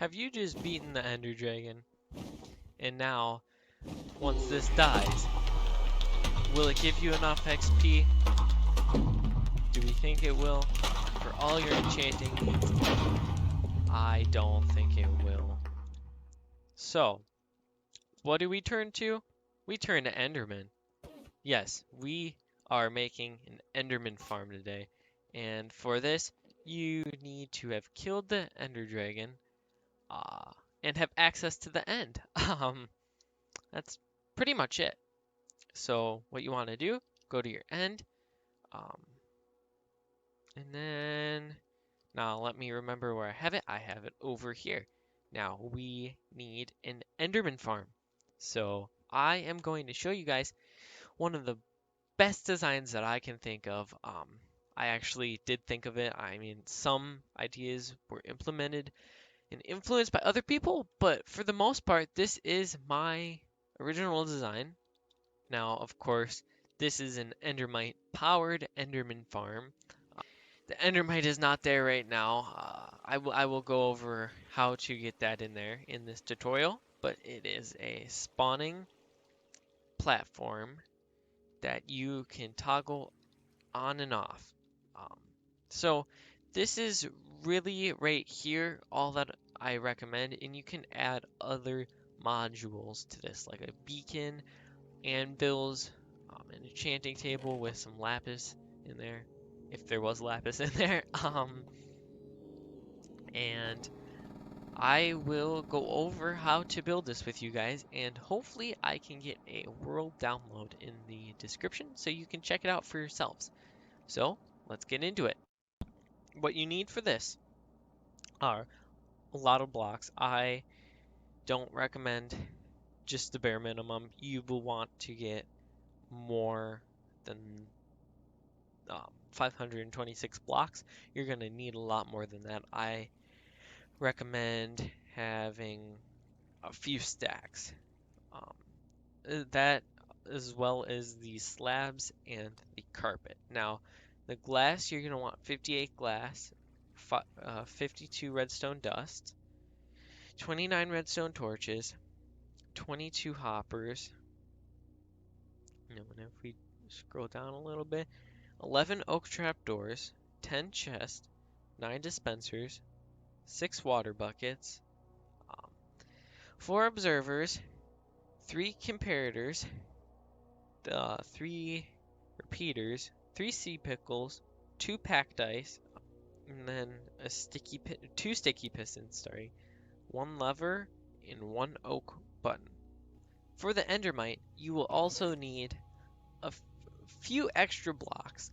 have you just beaten the Ender Dragon? And now, once this dies, will it give you enough XP? Do we think it will? For all your enchanting needs? I don't think it will. So, what do we turn to? We turn to Enderman. Yes, we are making an Enderman farm today. And for this, you need to have killed the Ender Dragon and have access to the end. That's pretty much it. So what you want to do, go to your end. Um, and then, now let me remember where I have it. I have it over here. Now we need an Enderman farm. So I am going to show you guys one of the best designs that I can think of. I actually did think of it. I mean, some ideas were implemented and influenced by other people, but for the most part, this is my original design. Now, of course, this is an Endermite powered Enderman farm. The Endermite is not there right now. I will go over how to get that in there in this tutorial, but it is a spawning platform that you can toggle on and off. Um, so this is really right here all that I recommend, and you can add other modules to this, like a beacon, anvils, an enchanting table with some lapis in there, if there was lapis in there. And I will go over how to build this with you guys, and hopefully I can get a world download in the description so you can check it out for yourselves. So let's get into it. What you need for this are a lot of blocks. I don't recommend just the bare minimum. You will want to get more than 526 blocks. You're going to need a lot more than that. I recommend having a few stacks. That as well as the slabs and the carpet. Now, the glass, you're going to want 58 glass, 52 redstone dust, 29 redstone torches, 22 hoppers. And then if we scroll down a little bit, 11 oak trapdoors, 10 chests, 9 dispensers, 6 water buckets, 4 observers, 3 comparators, 3 repeaters, 3 sea pickles, 2 pack dice, and then two sticky pistons, sorry, 1 lever, and 1 oak button. For the Endermite, you will also need a few extra blocks.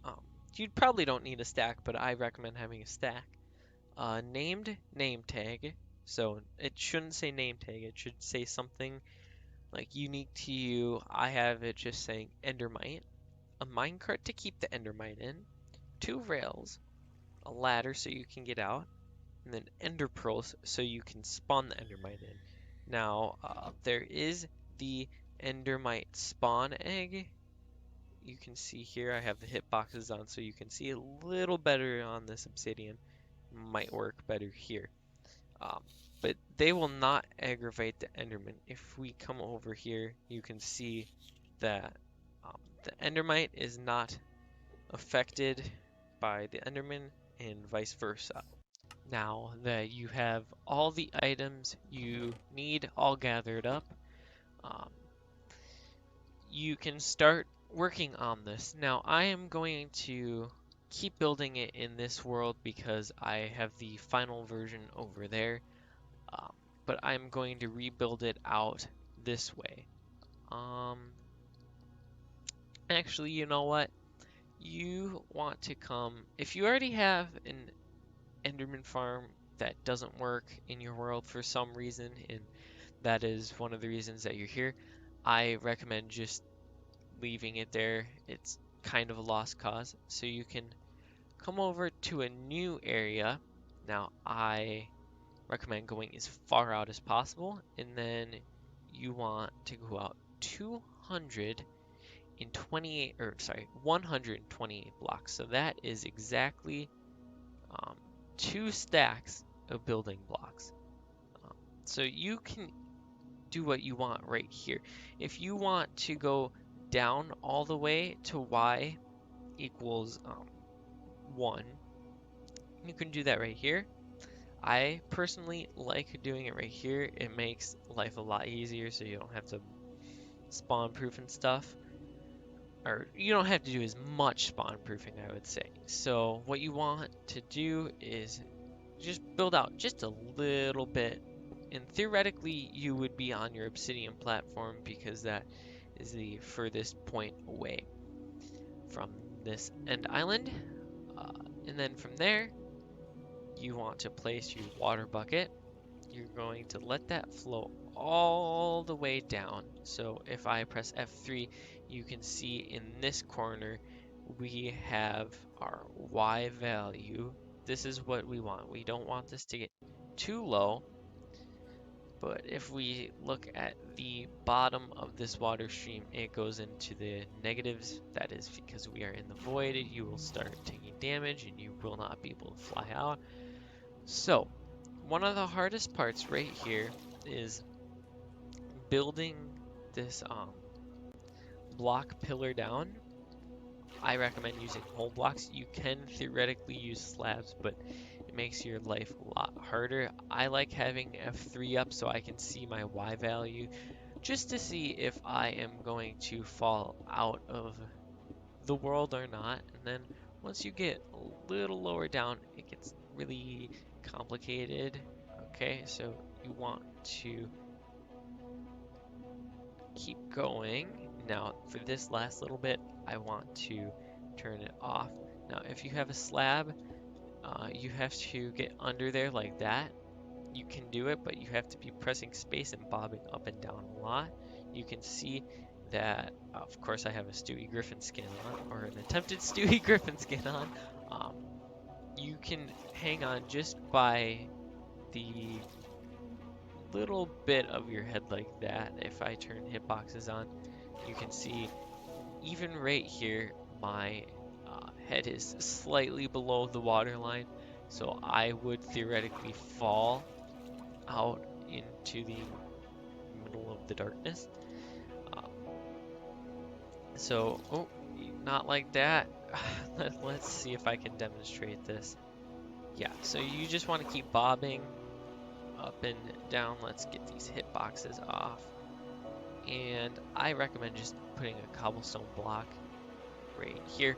You probably don't need a stack, but I recommend having a stack. Named name tag. So it shouldn't say name tag. It should say something like unique to you. I have it just saying Endermite. A minecart to keep the Endermite in. 2 rails. A ladder so you can get out. And then ender pearls so you can spawn the Endermite in. Now, there is the Endermite spawn egg. You can see here I have the hitboxes on so you can see a little better on this obsidian. Might work better here. But they will not aggravate the Enderman. If we come over here, you can see that the Endermite is not affected by the Enderman and vice versa. Now that you have all the items you need all gathered up, um, you can start working on this. Now I am going to keep building it in this world because I have the final version over there, but I'm going to rebuild it out this way. Actually, you know what? You want to come, if you already have an Enderman farm that doesn't work in your world for some reason, and that is one of the reasons that you're here, I recommend just leaving it there. It's kind of a lost cause. So you can come over to a new area. Now, I recommend going as far out as possible, and then you want to go out 128 blocks. So that is exactly 2 stacks of building blocks. So you can do what you want right here. If you want to go down all the way to y equals 1, you can do that right here. I personally like doing it right here. It makes life a lot easier so you don't have to spawn proof and stuff. Or you don't have to do as much spawn proofing, I would say. So what you want to do is just build out just a little bit. And theoretically, you would be on your obsidian platform because that is the furthest point away from this end island. Uh, and then from there, you want to place your water bucket. You're going to let that flow all the way down. So if I press F3, you can see in this corner, we have our Y value. This is what we want. We don't want this to get too low. But if we look at the bottom of this water stream, it goes into the negatives. That is because we are in the void. You will start taking damage and you will not be able to fly out. So, one of the hardest parts right here is building this block pillar down. I recommend using whole blocks. You can theoretically use slabs, but it makes your life a lot harder. I like having F3 up so I can see my Y value just to see if I am going to fall out of the world or not. And then once you get a little lower down, it gets really complicated. Okay, so you want to keep going. Now, for this last little bit, I want to turn it off. Now, if you have a slab, you have to get under there like that. You can do it, but you have to be pressing space and bobbing up and down a lot. You can see that, of course, I have a Stewie Griffin skin on, or an attempted Stewie Griffin skin on. Um, you can hang on just by the little bit of your head like that. If I turn hitboxes on, you can see even right here, my head is slightly below the water line, so I would theoretically fall out into the middle of the darkness. Uh, oh, not like that. Let's see if I can demonstrate this. Yeah, so you just want to keep bobbing up and down. Let's get these hitboxes off. And I recommend just putting a cobblestone block right here.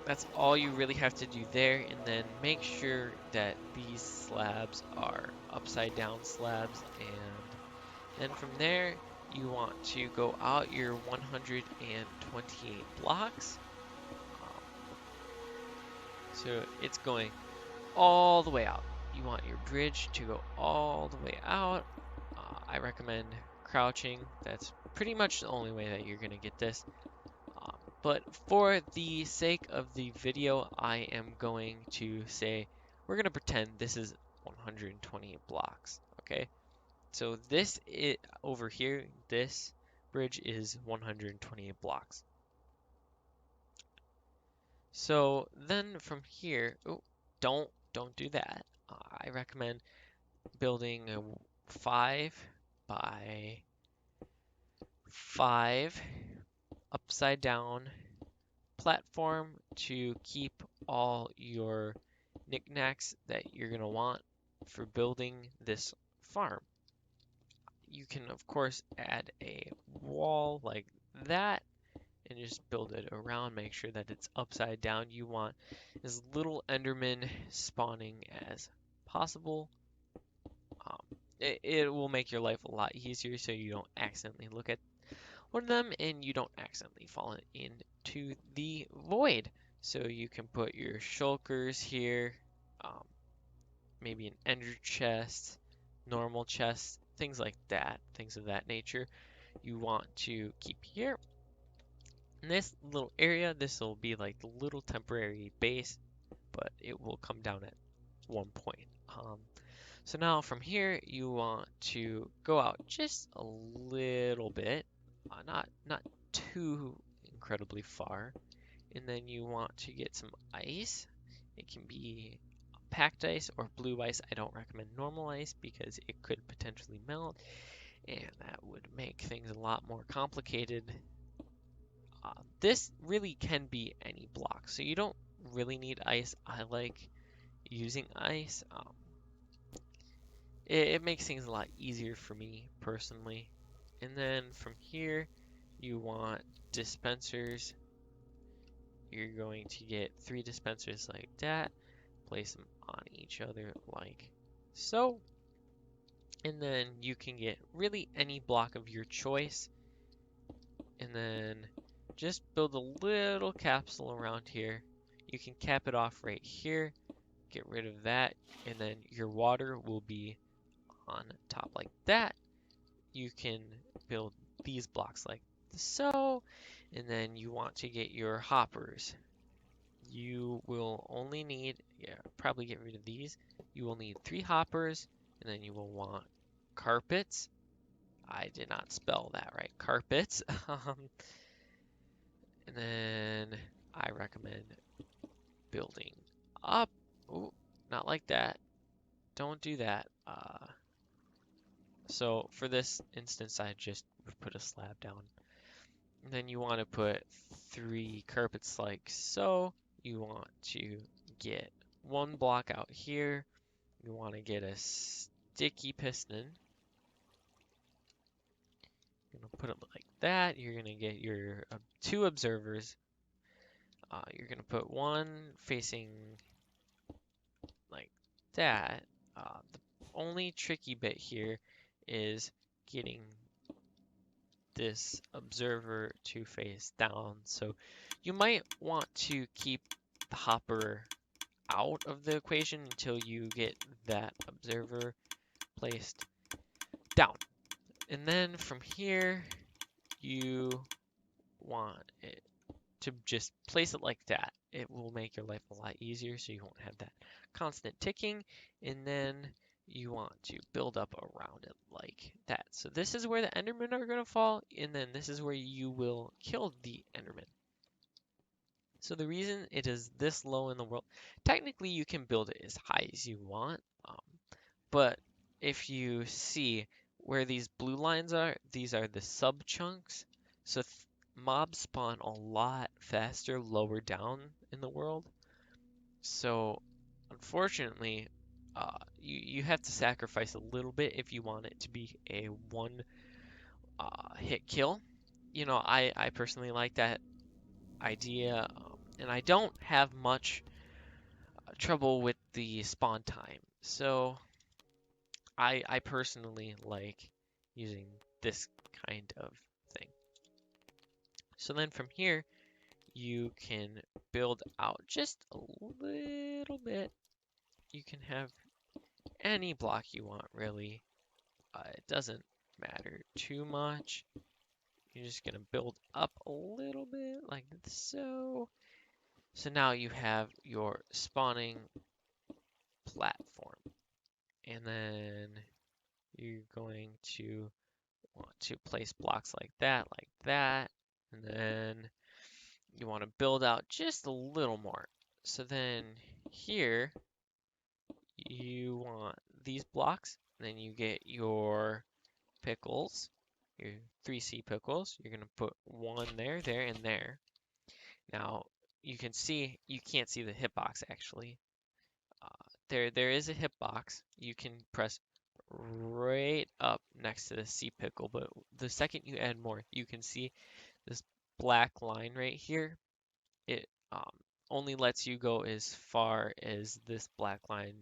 That's all you really have to do there, and then make sure that these slabs are upside down slabs, and then from there you want to go out your 128 blocks. So it's going all the way out. You want your bridge to go all the way out. I recommend crouching. That's pretty much the only way that you're going to get this. But for the sake of the video, I am going to say we're going to pretend this is 128 blocks. Okay, so this over here, this bridge is 128 blocks. So then from here, oh, don't do that. I recommend building a 5 by 5 upside down platform to keep all your knickknacks that you're going to want for building this farm. You can, of course, add a wall like that and just build it around. Make sure that it's upside down. You want as little Enderman spawning as possible. It will make your life a lot easier so you don't accidentally look at one of them and you don't accidentally fall into the void. So you can put your shulkers here, maybe an ender chest, normal chest, things like that, things of that nature. You want to keep here. In this little area, this will be like the little temporary base, but it will come down at one point. So now from here, you want to go out just a little bit, not too incredibly far, and then you want to get some ice. It can be packed ice or blue ice. I don't recommend normal ice because it could potentially melt, and that would make things a lot more complicated. This really can be any block, so you don't really need ice. I like using ice. It makes things a lot easier for me personally. And then from here, you want dispensers. You're going to get 3 dispensers like that. Place them on each other like so. And then you can get really any block of your choice. And then just build a little capsule around here. You can cap it off right here. Get rid of that. And then your water will be on top like that. You can build these blocks like so. And then you want to get your hoppers. You will only need, probably get rid of these. You will need 3 hoppers, and then you will want carpets. I did not spell that right, carpets. And then I recommend building up. Ooh, not like that. Don't do that. So for this instance, I just would put a slab down. And then you want to put 3 carpets like so. You want to get 1 block out here. You want to get a sticky piston. You're going to put it like that. You're going to get your 2 observers. You're going to put 1 facing like that. The only tricky bit here is getting this observer to face down. So you might want to keep the hopper out of the equation until you get that observer placed down. And then from here, you want it to just place it like that. It will make your life a lot easier so you won't have that constant ticking. And then you want to build up around it like that. So this is where the Endermen are going to fall, and then this is where you will kill the Enderman. So the reason it is this low in the world, technically you can build it as high as you want, but if you see where these blue lines are, these are the sub chunks. So mobs spawn a lot faster lower down in the world. So unfortunately, you have to sacrifice a little bit if you want it to be a one hit kill. You know, I personally like that idea, and I don't have much trouble with the spawn time. So I personally like using this kind of thing. So then from here, you can build out just a little bit. You can have any block you want, really. It doesn't matter too much. You're just going to build up a little bit like so. So now you have your spawning platform. And then you're going to want to place blocks like that. And then you want to build out just a little more. So then here, you want these blocks. And then you get your pickles, your 3 sea pickles. You're going to put 1 there, there, and there. Now, you can see, you can't see the hitbox actually. There is a hitbox. You can press right up next to the sea pickle, but the second you add more, you can see this black line right here. It only lets you go as far as this black line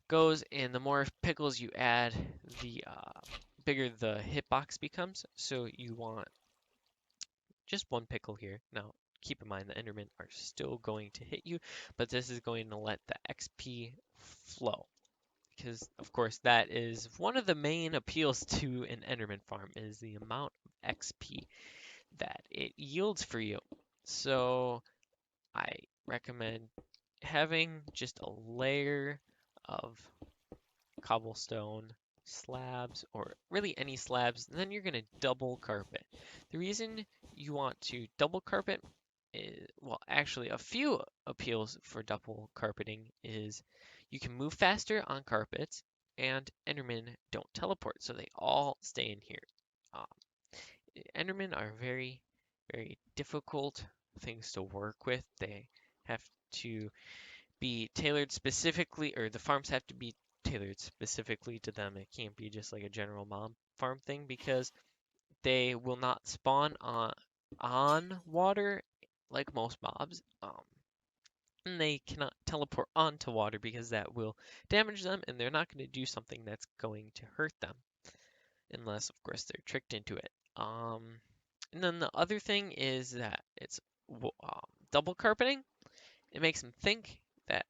goes, and the more pickles you add, the bigger the hitbox becomes. So you want just 1 pickle here. Now, keep in mind the Endermen are still going to hit you, but this is going to let the XP flow. Because, of course, that is one of the main appeals to an Enderman farm is the amount of XP that it yields for you. So I recommend having just a layer of cobblestone slabs, or really any slabs, and then you're going to double carpet. The reason you want to double carpet well, actually, a few appeals for double carpeting is you can move faster on carpets, and Endermen don't teleport, so they all stay in here. Um, Endermen are very, very difficult things to work with. They have to be tailored specifically, or the farms have to be tailored specifically to them. It can't be just like a general mob farm thing because they will not spawn on water like most mobs. And they cannot teleport onto water because that will damage them, and they're not going to do something that's going to hurt them, unless of course they're tricked into it. And then the other thing is that it's double carpeting. It makes them think that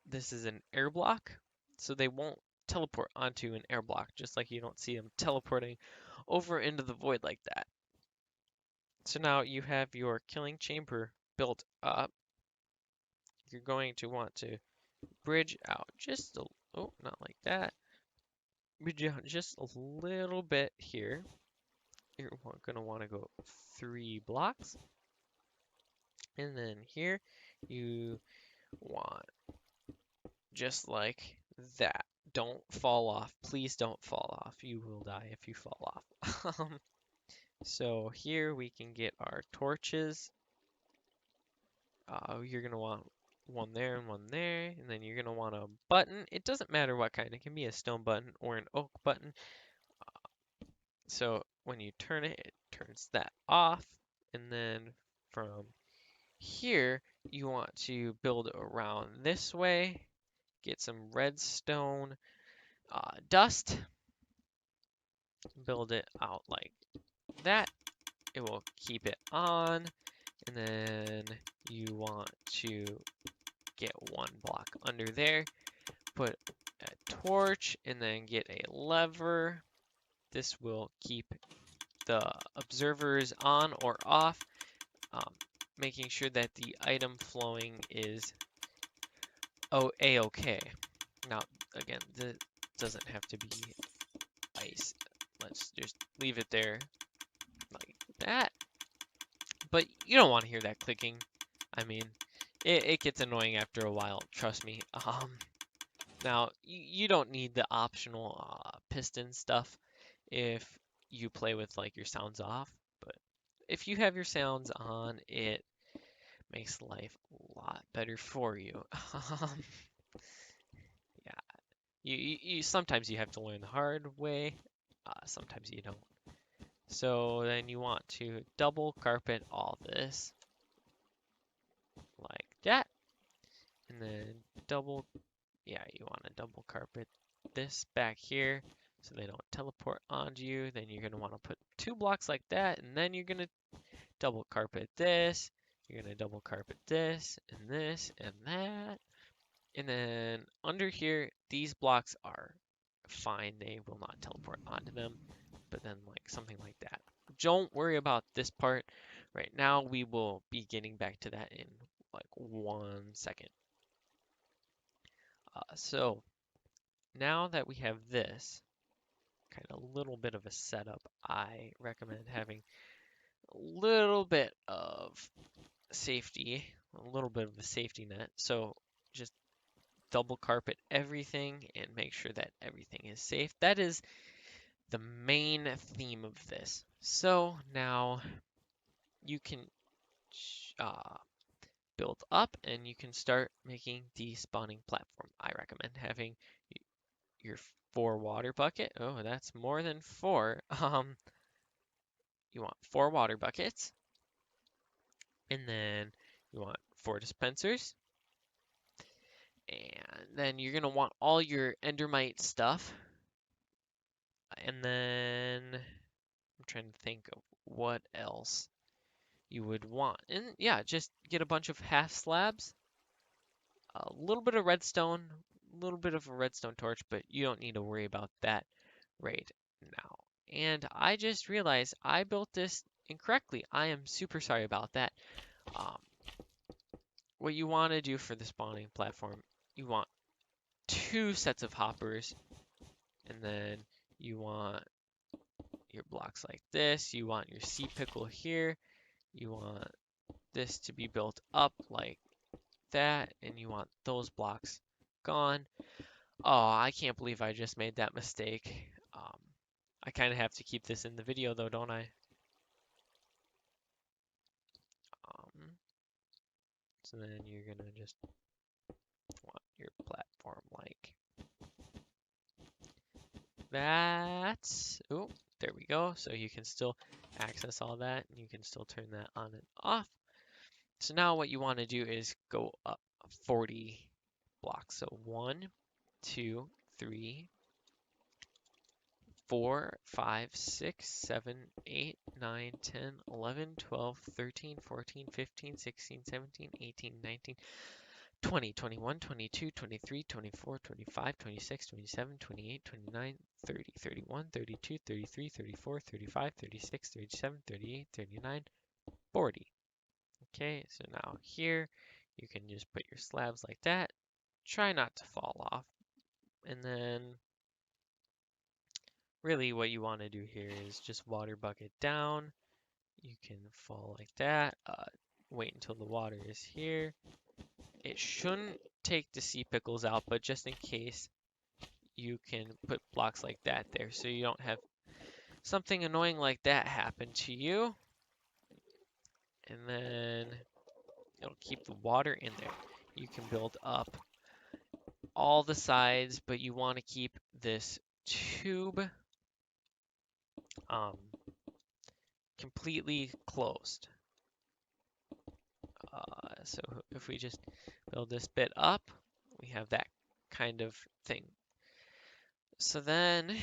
this is an air block, so they won't teleport onto an air block, just like you don't see them teleporting over into the void like that. So now you have your killing chamber built up. You're going to want to bridge out just a, oh, not like that. Bridge out just a little bit here. You're going to want to go 3 blocks. And then here you want just like that. Don't fall off. Please don't fall off. You will die if you fall off. So here we can get our torches. You're going to want one there and one there. And then you're going to want a button. It doesn't matter what kind. It can be a stone button or an oak button. So when you turn it, it turns that off. And then from here, you want to build around this way. Get some redstone dust. Build it out like that. It will keep it on. And then you want to get 1 block under there. Put a torch and then get a lever. This will keep the observers on or off, making sure that the item flowing is a-okay. Now, again, this doesn't have to be ice. Let's just leave it there like that. But you don't want to hear that clicking. I mean, it gets annoying after a while, trust me. Now, you don't need the optional piston stuff if you play with like your sounds off, but if you have your sounds on, it makes life a lot better for you. Yeah, you sometimes you have to learn the hard way, sometimes you don't. So then you want to double carpet all this like that, and then you want to double carpet this back here so they don't teleport onto you. Then you're going to want to put 2 blocks like that, and then you're going to double carpet this. You're going to double carpet this, and this, and that. And then under here, these blocks are fine. They will not teleport onto them. But then like something like that. Don't worry about this part right now. We will be getting back to that in like 1 second. So now that we have this kind of little bit of a setup, I recommend having a little bit of safety, a little bit of a safety net. So just double carpet everything and make sure that everything is safe. That is the main theme of this. So now you can build up and you can start making the spawning platform. I recommend having your 4 water bucket. Oh, that's more than 4. You want 4 water buckets. And then you want 4 dispensers. And then you're going to want all your Endermite stuff. And then I'm trying to think of what else you would want. And yeah, just get a bunch of half slabs, a little bit of redstone, a little bit of a redstone torch, but you don't need to worry about that right now. And I just realized I built this incorrectly. I am super sorry about that. What you want to do for the spawning platform, you want 2 sets of hoppers, and then you want your blocks like this. You want your sea pickle here. You want this to be built up like that, and you want those blocks gone. Oh, I can't believe I just made that mistake. I kind of have to keep this in the video though, don't I? So then you're gonna just want your platform like that. Oh, there we go. So you can still access all that, and you can still turn that on and off. So now what you want to do is go up 40 blocks. So 1, 2, 3, 4, 5, 6, 7, 8, 9, 10, 11, 12, 13, 14, 15, 16, 17, 18, 19, 20, 21, 22, 23, 24, 25, 26, 27, 28, 29, 30, 31, 32, 33, 34, 35, 36, 37, 38, 39, 40. Okay, so now here you can just put your slabs like that. Try not to fall off. And then really what you want to do here is just water bucket down. You can fall like that. Wait until the water is here. It shouldn't take the Sea Pickles out, but just in case, you can put blocks like that there so you don't have something annoying like that happen to you. And then it'll keep the water in there. You can build up all the sides, but you want to keep this tube completely closed. So if we just build this bit up, we have that kind of thing. So then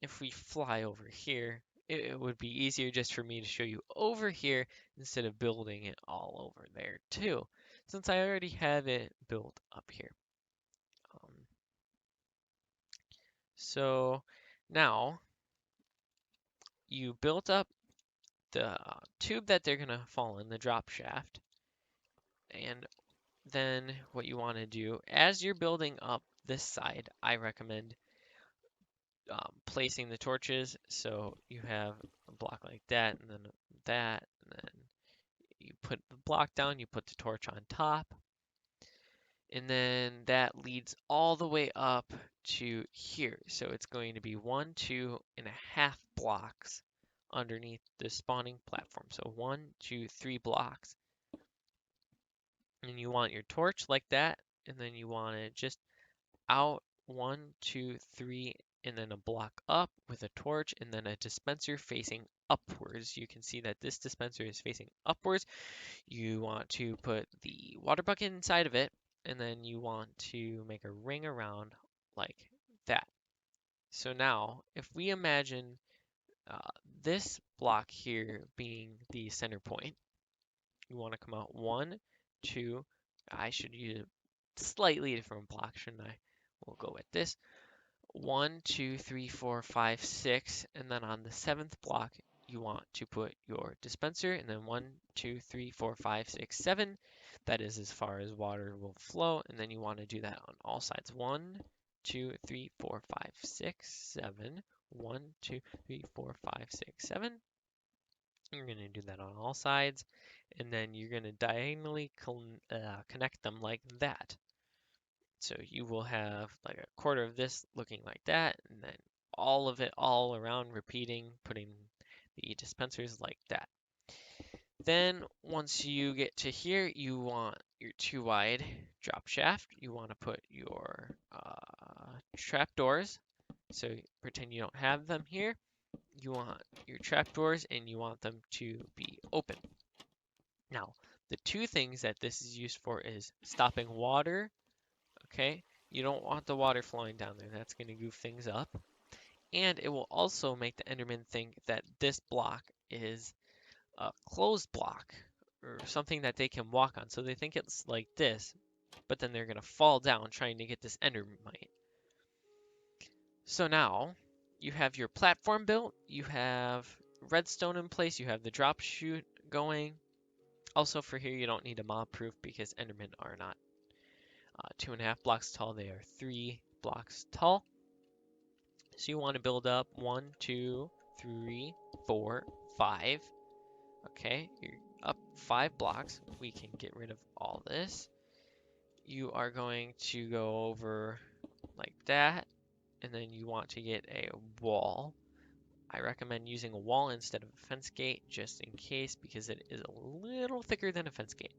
if we fly over here, it would be easier just for me to show you over here instead of building it all over there too, since I already have it built up here. So now you built up the tube that they're gonna fall in, the drop shaft, and then what you want to do as you're building up this side, I recommend placing the torches. So you have a block like that, and then that, and then you put the block down, you put the torch on top, and then that leads all the way up to here. So it's going to be 1, 2.5 blocks underneath the spawning platform. So 1, 2, 3 blocks. And you want your torch like that, and then you want it just out 1, 2, 3, and then a block up with a torch, and then a dispenser facing upwards. You can see that this dispenser is facing upwards. You want to put the water bucket inside of it, and then you want to make a ring around like that. So now, if we imagine this block here being the center point, you want to come out 1, 2, I should use a slightly different block, shouldn't I? We'll go with this. 1, 2, 3, 4, 5, 6, and then on the 7th block, you want to put your dispenser, and then 1, 2, 3, 4, 5, 6, 7. That is as far as water will flow, and then you want to do that on all sides. 1, 2, 3, 4, 5, 6, 7. 1, 2, 3, 4, 5, 6, 7. You're going to do that on all sides, and then you're going to diagonally connect them like that. So you will have like a quarter of this looking like that, and then all of it all around repeating, putting the dispensers like that. Then once you get to here, you want your 2 wide drop shaft. You want to put your trapdoors. So pretend you don't have them here. You want your trapdoors and you want them to be open. Now, the 2 things that this is used for is stopping water. Okay, you don't want the water flowing down there. That's going to goof things up. And it will also make the Enderman think that this block is a closed block or something that they can walk on. So they think it's like this, but then they're going to fall down trying to get this Endermite. So now you have your platform built, you have redstone in place, you have the drop chute going. Also for here, you don't need a mob proof because Endermen are not 2.5 blocks tall, they are 3 blocks tall. So you want to build up 1, 2, 3, 4, 5. Okay, you're up 5 blocks, we can get rid of all this. You are going to go over like that, and then you want to get a wall. I recommend using a wall instead of a fence gate just in case because it is a little thicker than a fence gate.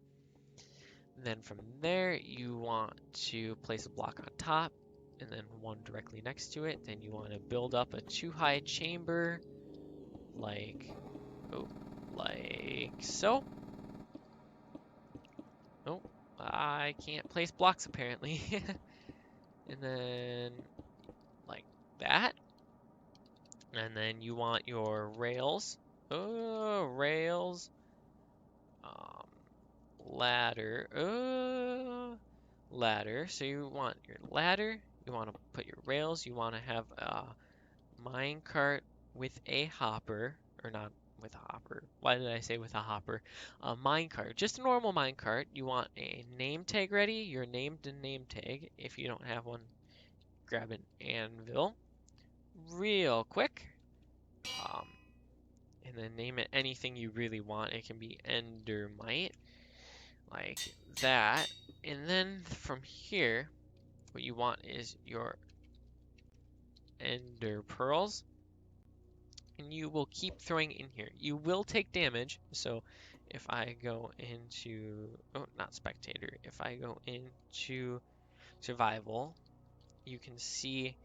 And then from there, you want to place a block on top and then one directly next to it. Then you want to build up a 2-high chamber like, oh, like so. Oh, I can't place blocks apparently. And then like that. And then you want your rails. Oh, rails. Um, ladder. Ladder. So you want your ladder. You want to put your rails. You want to have a minecart with a hopper. Or not with a hopper. Why did I say with a hopper? A minecart. Just a normal minecart. You want a name tag ready. Your named name tag. If you don't have one, grab an anvil. Real quick. Um, and then name it anything you really want. It can be Endermite, like that. And then from here, what you want is your Ender pearls, and you will keep throwing in here. You will take damage, so if I go into, oh, not spectator, if I go into survival, you can see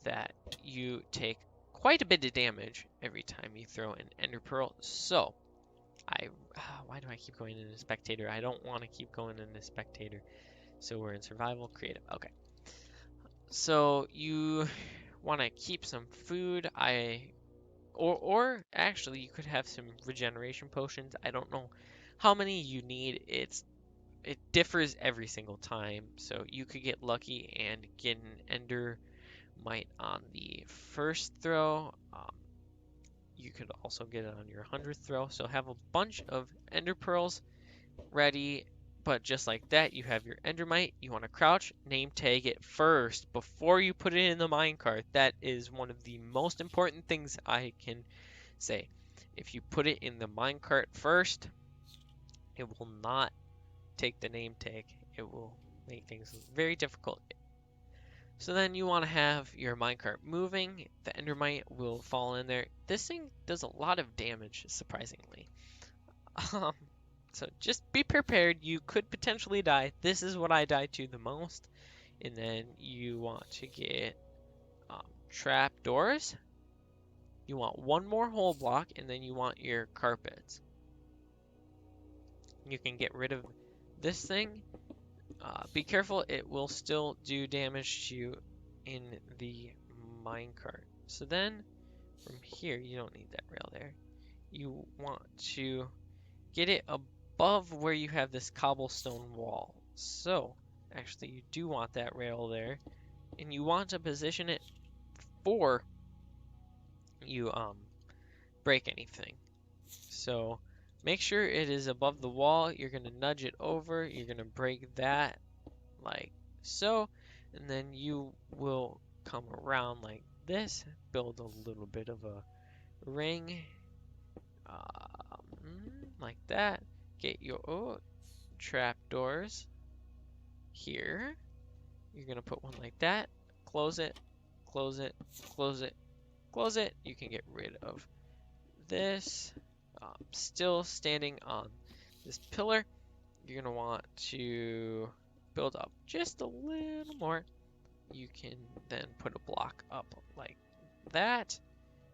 that you take quite a bit of damage every time you throw an ender pearl. So why do I keep going into spectator? I don't want to keep going into spectator. So we're in survival, creative. Okay. So you want to keep some food. Or actually you could have some regeneration potions. I don't know how many you need. It differs every single time. So you could get lucky and get an Endermite on the first throw. You could also get it on your 100th throw. So have a bunch of ender pearls ready, but just like that, you have your Endermite. You want to crouch, name tag it first before you put it in the minecart. That is one of the most important things I can say. If you put it in the minecart first, it will not take the name tag. It will make things very difficult. So then you want to have your minecart moving. The Endermite will fall in there. This thing does a lot of damage, surprisingly. So just be prepared. You could potentially die. This is what I died to the most. And then you want to get trapdoors. You want one more hole block, and then you want your carpets. You can get rid of this thing. Be careful, it will still do damage to you in the minecart. So then, from here, you don't need that rail there. You want to get it above where you have this cobblestone wall. So, actually, you do want that rail there, and you want to position it before you break anything. So, make sure it is above the wall. You're going to nudge it over. You're going to break that like so, and then you will come around like this, build a little bit of a ring, like that. Get your trapdoors here. You're gonna put one like that. Close it, close it, close it, close it. You can get rid of this. Still standing on this pillar. You're gonna want to build up just a little more. You can then put a block up like that.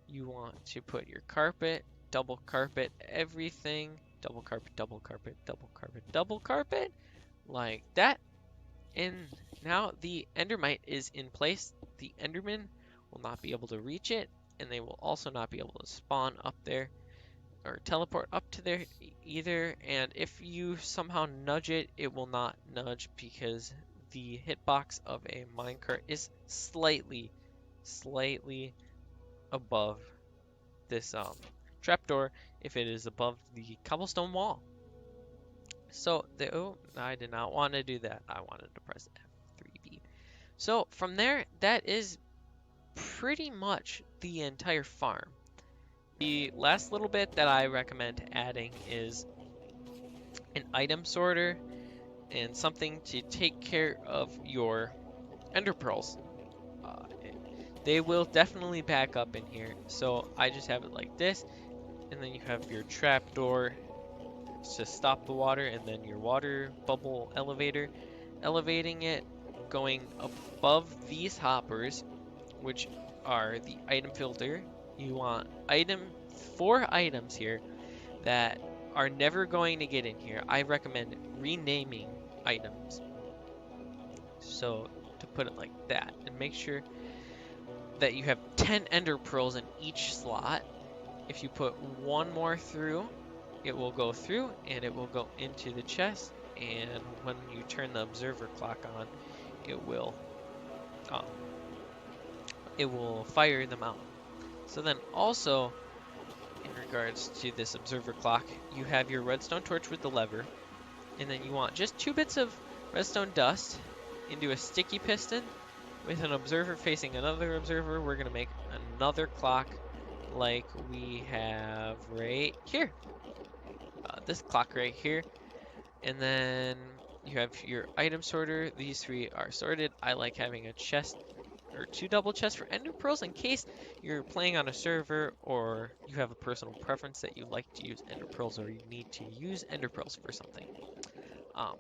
You want to put your carpet, double carpet everything, double carpet, double carpet, double carpet, double carpet, like that. And now the Endermite is in place. The Enderman will not be able to reach it, and they will also not be able to spawn up there or teleport up to there either. And if you somehow nudge it, it will not nudge because the hitbox of a minecart is slightly above this trapdoor if it is above the cobblestone wall. So I did not want to do that. I wanted to press F3B. So from there, that is pretty much the entire farm. The last little bit that I recommend adding is an item sorter, and something to take care of your ender pearls. Uh, they will definitely back up in here, so I just have it like this, and then you have your trapdoor to stop the water, and then your water bubble elevator, elevating it, going above these hoppers, which are the item filter. You want 4 items here that are never going to get in here. I recommend renaming items. So to put it like that, and make sure that you have 10 ender pearls in each slot. If you put one more through, it will go through and it will go into the chest. And when you turn the observer clock on, it will um, fire them out. So then also, in regards to this observer clock, you have your redstone torch with the lever, and then you want just 2 bits of redstone dust into a sticky piston with an observer facing another observer. We're going to make another clock like we have right here. This clock right here. And then you have your item sorter. These 3 are sorted. I like having a chest or 2 double chests for ender pearls in case you're playing on a server or you have a personal preference that you like to use ender pearls or you need to use ender pearls for something. Um,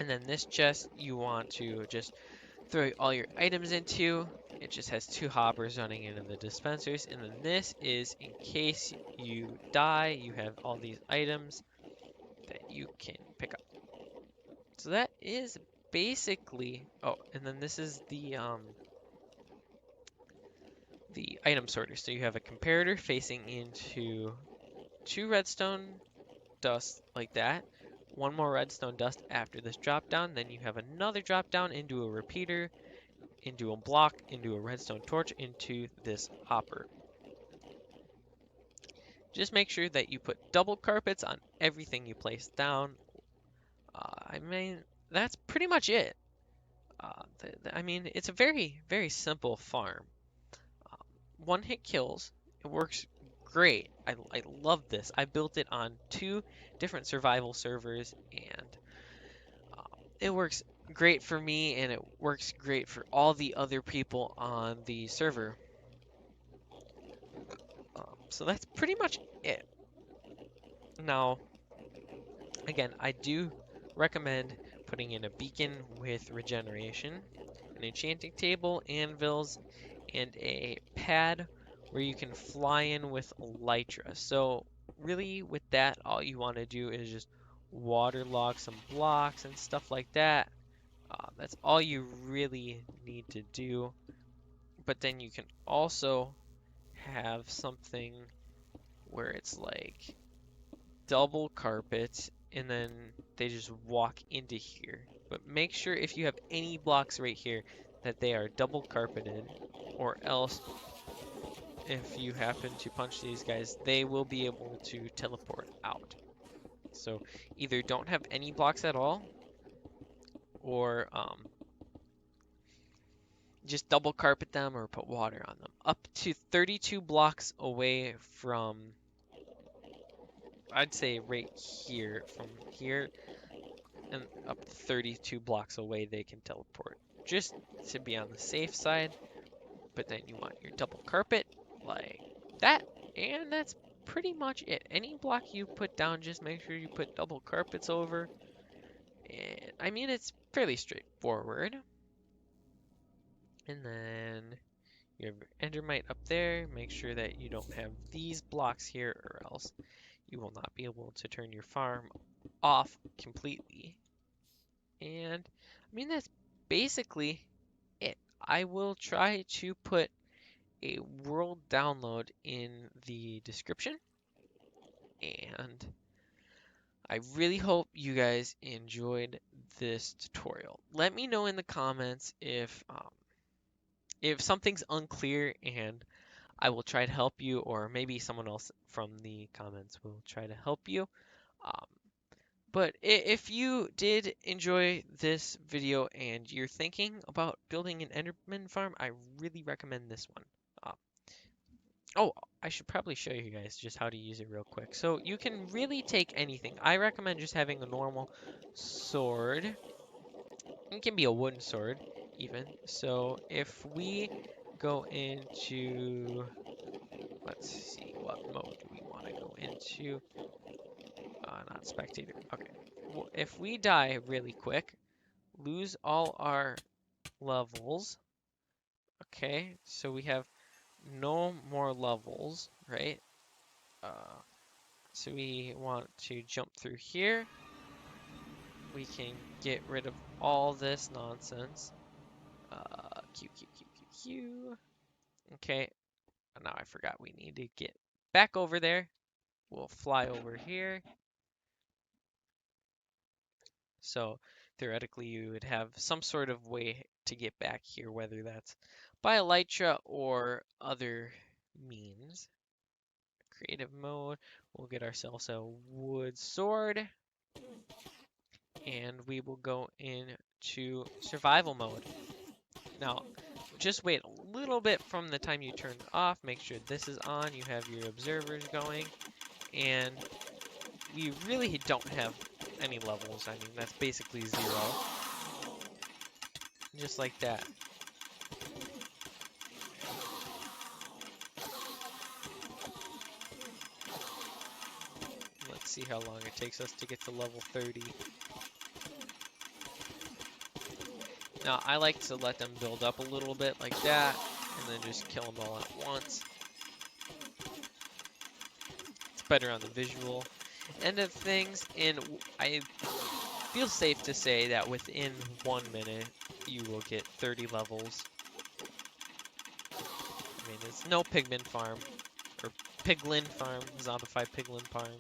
and then this chest you want to just throw all your items into. It just has 2 hoppers running into the dispensers. And then this is in case you die, you have all these items that you can pick up. So that is basically, oh, and then this is the item sorter. So you have a comparator facing into 2 redstone dust like that. 1 more redstone dust after this drop down. Then you have another drop down into a repeater, into a block, into a redstone torch, into this hopper. Just make sure that you put double carpets on everything you place down. I mean, that's pretty much it. I mean, it's a very, very simple farm. Uh, One hit kills. It works great. I love this. I built it on 2 different survival servers, and it works great for me, and it works great for all the other people on the server. So that's pretty much it. Now, again, I do recommend putting in a beacon with regeneration, an enchanting table, anvils, and a pad where you can fly in with elytra. So really with that, all you want to do is just waterlog some blocks and stuff like that. That's all you really need to do. But then you can also have something where it's like double carpet and then they just walk into here. But make sure if you have any blocks right here that they are double carpeted, or else if you happen to punch these guys, they will be able to teleport out. So either don't have any blocks at all, or just double carpet them or put water on them. Up to 32 blocks away from, I'd say right here, from here and up to 32 blocks away they can teleport. Just to be on the safe side. But then you want your double carpet like that, and that's pretty much it. Any block you put down, just make sure you put double carpets over. And I mean, it's fairly straightforward. And then you have your Endermite up there. Make sure that you don't have these blocks here, or else you will not be able to turn your farm off completely. And I mean, that's basically it. I will try to put a world download in the description, and I really hope you guys enjoyed this tutorial. Let me know in the comments if something's unclear, and I will try to help you, or maybe someone else from the comments will try to help you. Um, but if you did enjoy this video and you're thinking about building an Enderman farm, I really recommend this one. Um, oh, I should probably show you guys just how to use it real quick. So you can really take anything. I recommend just having a normal sword. It can be a wooden sword even. So if we go into, let's see, what mode do we want to go into? Not spectator. Okay. Well, if we die really quick, lose all our levels. Okay, so we have no more levels, right? Uh, so we want to jump through here. We can get rid of all this nonsense. Q, Q, Q, Q, Q. Okay, now I forgot we need to get back over there. We'll fly over here. So theoretically, you would have some sort of way to get back here, whether that's by elytra or other means. Creative mode, we'll get ourselves a wood sword, and we will go into survival mode. Now, just wait a little bit from the time you turn it off. Make sure this is on. You have your observers going, and we really don't have any levels. I mean, that's basically 0. Just like that. Let's see how long it takes us to get to level 30. Now, I like to let them build up a little bit like that, and then just kill them all at once. It's better on the visual end of things, and I feel safe to say that within 1 minute, you will get 30 levels. I mean, it's no pigman farm, or piglin farm, zombified piglin farm.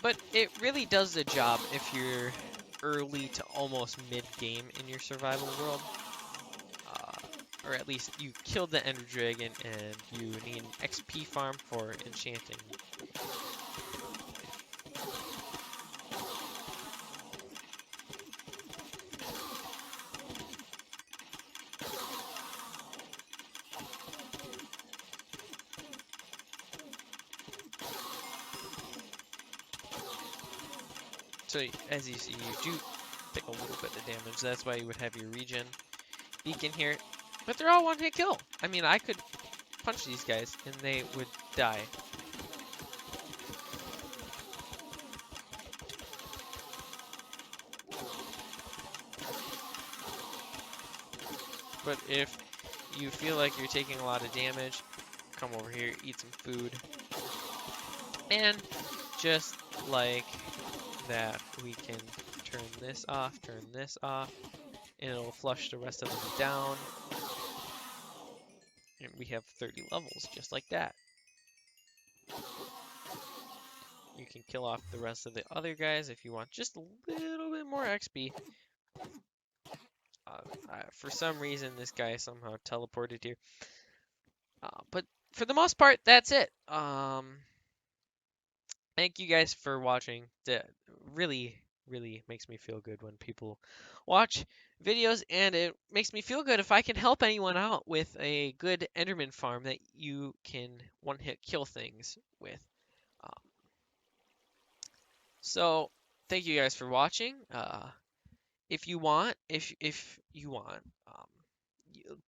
But it really does the job if you're early to almost mid-game in your survival world. Or at least you killed the Ender Dragon and you need an XP farm for enchanting. So as you see, you do take a little bit of damage. That's why you would have your regen beacon here. But they're all one-hit kill. I mean, I could punch these guys and they would die. But if you feel like you're taking a lot of damage, come over here, eat some food. And just like that, we can turn this off, and it'll flush the rest of them down. And we have 30 levels, just like that. You can kill off the rest of the other guys if you want just a little bit more XP. For some reason, this guy somehow teleported here. But for the most part, that's it. Thank you guys for watching. That really makes me feel good when people watch videos, and it makes me feel good if I can help anyone out with a good Enderman farm that you can one-hit kill things with. Um, so thank you guys for watching. If you want, you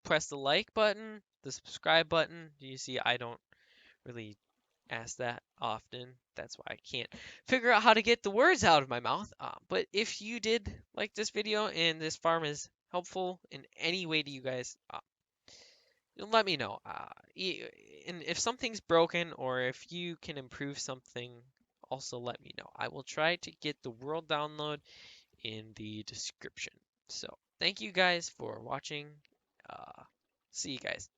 press the like button, the subscribe button. You see, I don't really ask that often. That's why I can't figure out how to get the words out of my mouth. But if you did like this video and this farm is helpful in any way to you guys, let me know. And if something's broken or if you can improve something, also let me know. I will try to get the world download in the description. So thank you guys for watching. See you guys.